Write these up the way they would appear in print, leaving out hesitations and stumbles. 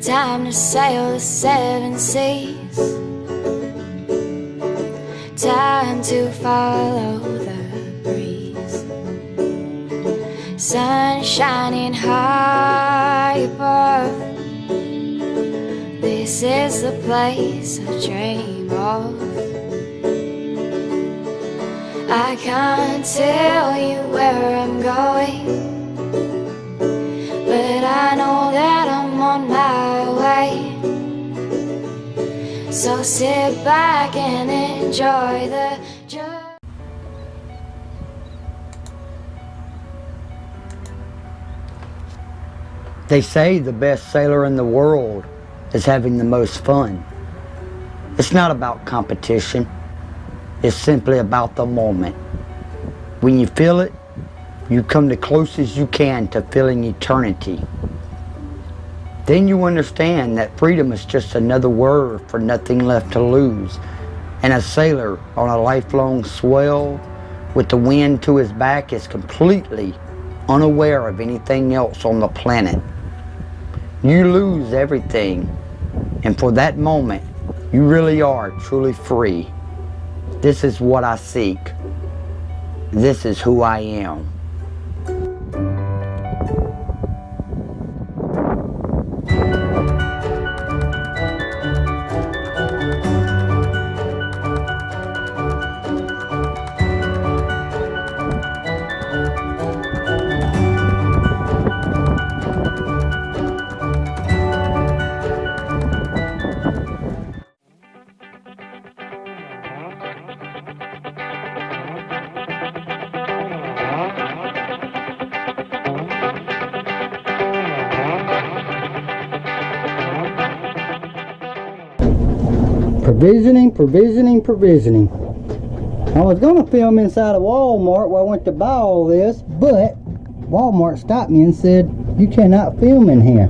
Time to sail the seven seas. Time to follow the breeze. Sun shining high above. This is the place I dream of. I can't tell you where I'm going, but I know that I'm on my way. So sit back and enjoy the journey. They say the best sailor in the world is having the most fun. It's not about competition. It's simply about the moment. When you feel it, you come the closest you can to feeling eternity. Then you understand that freedom is just another word for nothing left to lose. And a sailor on a lifelong swell with the wind to his back is completely unaware of anything else on the planet. You lose everything, and for that moment, you really are truly free. This is what I seek. This is who I am. Provisioning. I was going to film inside of Walmart where I went to buy all this, but Walmart stopped me and said, you cannot film in here.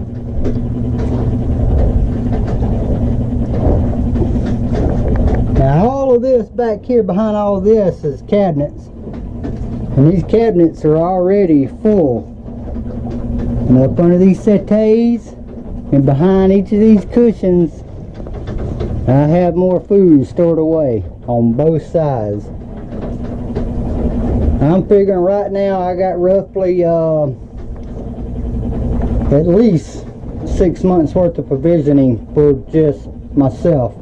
Now all of this back here behind all this is cabinets. And these cabinets are already full. And up under these settees and behind each of these cushions, I have more food stored away on both sides. I'm figuring right now I got roughly at least 6 months worth of provisioning for just myself.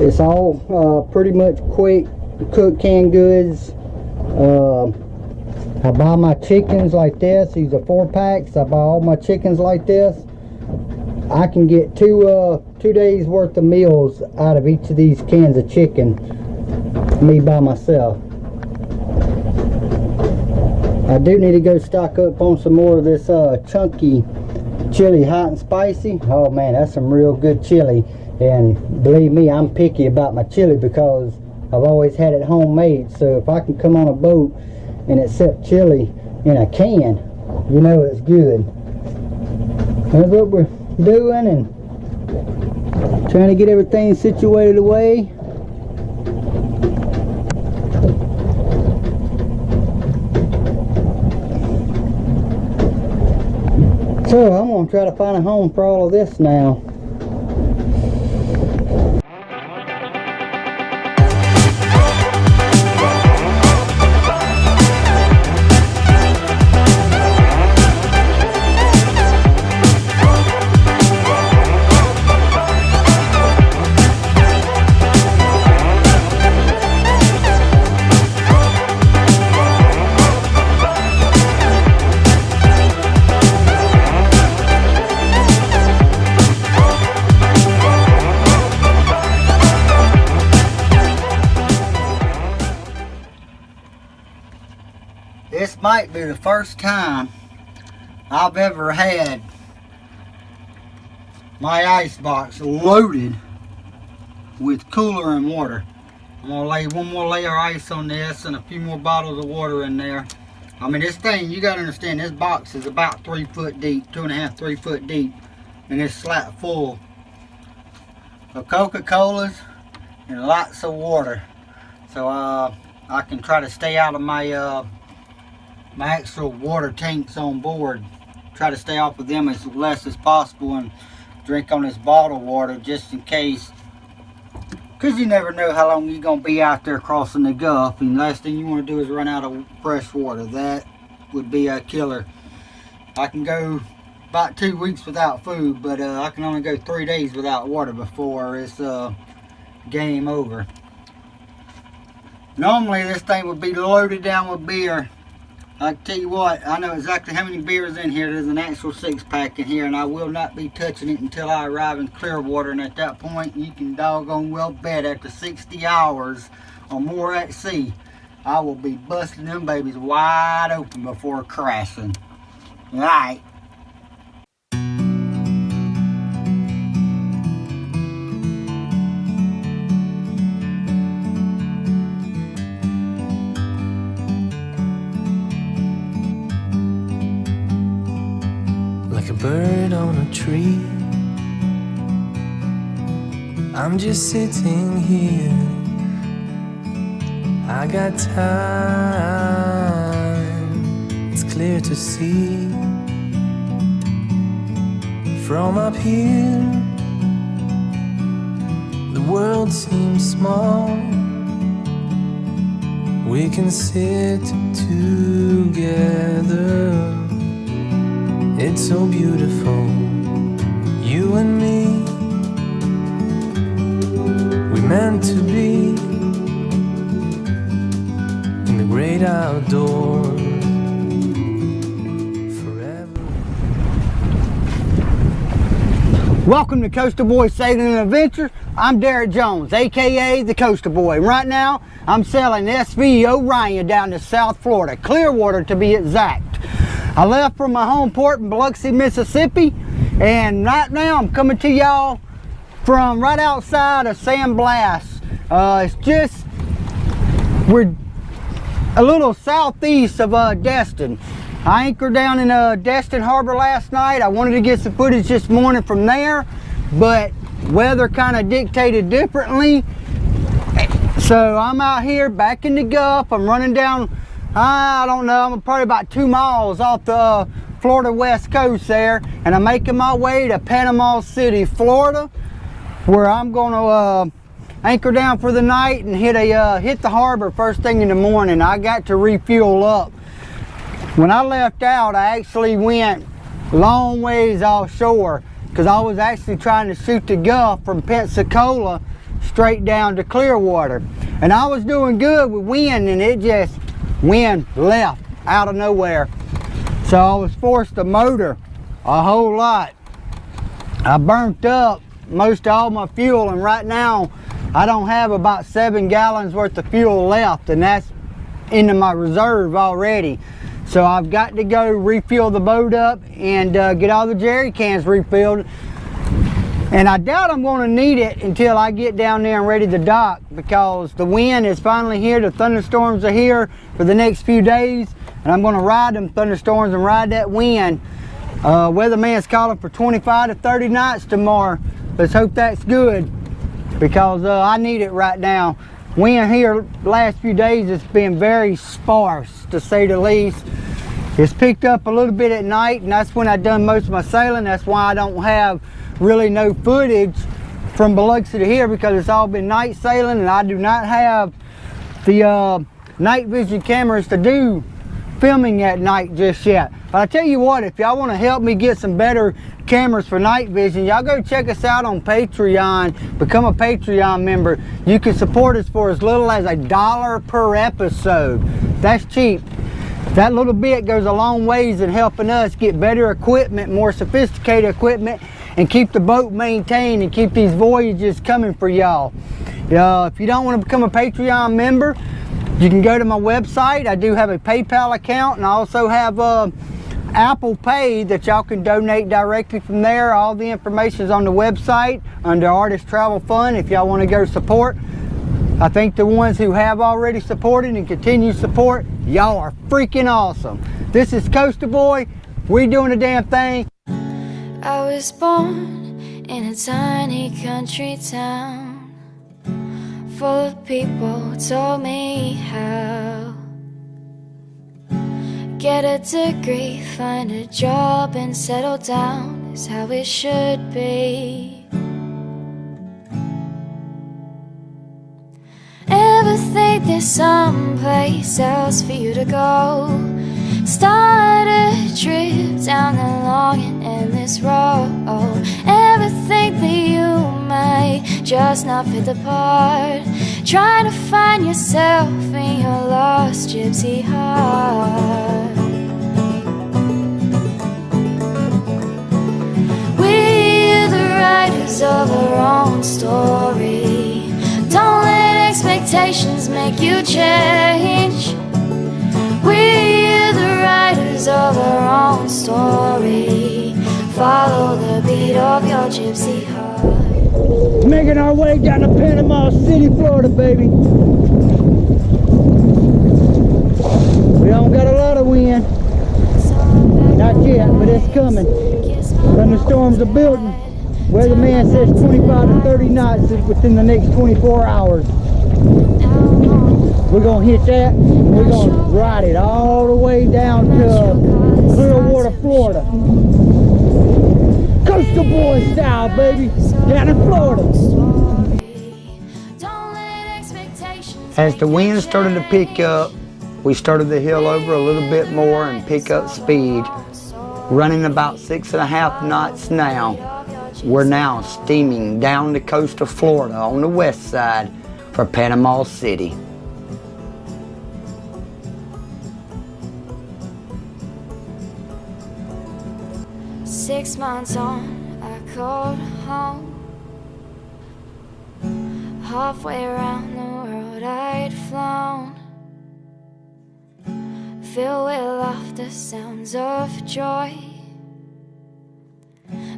It's all pretty much quick cooked canned goods. I buy my chickens like this. These are 4-packs. I buy all my chickens like this. I can get two days worth of meals out of each of these cans of chicken, me by myself. I do need to go stock up on some more of this chunky chili, hot and spicy. Oh man, that's some real good chili. And believe me, I'm picky about my chili because I've always had it homemade. So if I can come on a boat and accept chili in a can, you know it's good. That's what we're doing, and trying to get everything situated away. So I'm going to try to find a home for all of this now. This might be the first time I've ever had my ice box loaded with cooler and water. I'm going to lay one more layer of ice on this and a few more bottles of water in there. I mean, this thing, you got to understand, this box is about 3 foot deep, 2.5, 3 foot deep. And it's slap full of Coca-Colas and lots of water. So I can try to stay out of my my actual water tanks on board try to stay off of them as less as possible and drink on this bottled water just in case. Because you never know how long you're going to be out there crossing the Gulf, and the last thing you want to do is run out of fresh water. That would be a killer. I can go about 2 weeks without food, but I can only go 3 days without water before it's game over. Normally this thing would be loaded down with beer. I tell you what, I know exactly how many beers in here. There's an actual 6-pack in here, and I will not be touching it until I arrive in Clearwater. And at that point, you can doggone well bet after 60 hours or more at sea, I will be busting them babies wide open before crashing. All right. Like a bird on a tree, I'm just sitting here. I got time, it's clear to see. From up here, the world seems small. We can sit together. It's so beautiful, you and me. We meant to be in the great outdoors forever. Welcome to Coastal Boy Sailing and Adventure. I'm Derek Jones, aka the Coastal Boy. Right now, I'm sailing SV Orion down to South Florida, Clearwater to be exact. I left from my home port in Biloxi, Mississippi, and right now I'm coming to y'all from right outside of San Blas. We're a little southeast of Destin. I anchored down in Destin Harbor last night. I wanted to get some footage this morning from there, but weather kind of dictated differently. So I'm out here back in the Gulf. I'm running down, I don't know, I'm probably about 2 miles off the Florida west coast there, and I'm making my way to Panama City, Florida, where I'm going to anchor down for the night and hit the harbor first thing in the morning. I got to refuel up. When I left out, I actually went long ways offshore because I was actually trying to shoot the Gulf from Pensacola straight down to Clearwater, and I was doing good with wind, and wind left out of nowhere. So I was forced to motor a whole lot. I burnt up most all my fuel, and right now I don't have about 7 gallons worth of fuel left, and that's into my reserve already. So I've got to go refill the boat up and get all the jerry cans refilled. And I doubt I'm going to need it until I get down there and ready to dock, because the wind is finally here. The thunderstorms are here for the next few days, and I'm going to ride them thunderstorms and ride that wind. Weatherman's calling for 25 to 30 knots tomorrow. Let's hope that's good, because I need it right now. Wind here the last few days has been very sparse, to say the least. It's picked up a little bit at night, and that's when I've done most of my sailing. That's why I don't have really no footage from Biloxi to here, because it's all been night sailing, and I do not have the night vision cameras to do filming at night just yet. But I tell you what, if y'all want to help me get some better cameras for night vision, y'all go check us out on Patreon. Become a Patreon member. You can support us for as little as $1 per episode. That's cheap. That little bit goes a long ways in helping us get better equipment, more sophisticated equipment, and keep the boat maintained and keep these voyages coming for y'all. If you don't want to become a Patreon member, you can go to my website. I do have a PayPal account, and I also have Apple Pay that y'all can donate directly from there. All the information is on the website under Artist Travel Fund if y'all want to go support. I think the ones who have already supported and continue to support, y'all are freaking awesome. This is Coastal Boy. We doing the damn thing. I was born in a tiny country town, full of people who told me how. get a degree, find a job and settle down is how it should be. Ever think there's someplace else for you to go? Start a trip down the long and endless road. Ever think that you might just not fit the part? Trying to find yourself in your lost gypsy heart. We're the writers of our own story. Don't let expectations make you change. We're the writers of our own story. Follow the beat of your gypsy heart. Making our way down to Panama City, Florida, baby. We don't got a lot of wind. Not yet, but it's coming. Thunderstorms are building. Weatherman says 25 to 30 knots within the next 24 hours. We're going to hit that, and we're going to ride it all the way down to Clearwater, Florida. Coastal Boy style, baby, down in Florida. As the wind started to pick up, we started the hill over a little bit more and pick up speed. Running about 6.5 knots now. We're now steaming down the coast of Florida on the west side for Panama City. Six months on, I called home. Halfway around the world I'd flown, filled with laughter, sounds of joy.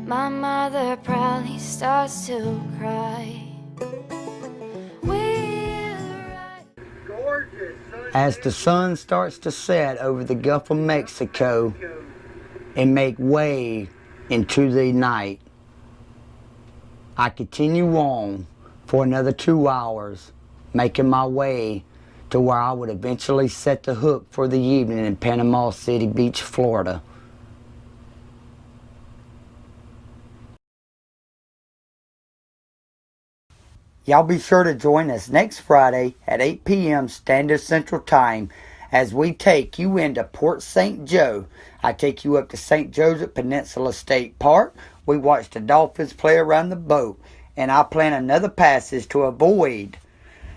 My mother proudly starts to cry. As the sun starts to set over the Gulf of Mexico and make way into the night, I continue on for another 2 hours, making my way to where I would eventually set the hook for the evening in Panama City Beach, Florida. Y'all be sure to join us next Friday at 8 p.m. Standard Central Time as we take you into Port St. Joe. I take you up to St. Joseph Peninsula State Park. We watch the dolphins play around the boat. And I plan another passage to avoid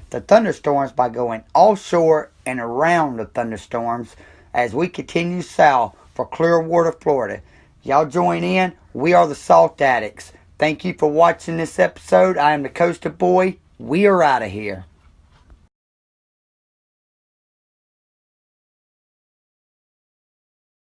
the thunderstorms by going offshore and around the thunderstorms as we continue south for Clearwater, Florida. Y'all join in. We are the Salt Addicts. Thank you for watching this episode. I am the Coastal Boy. We are out of here.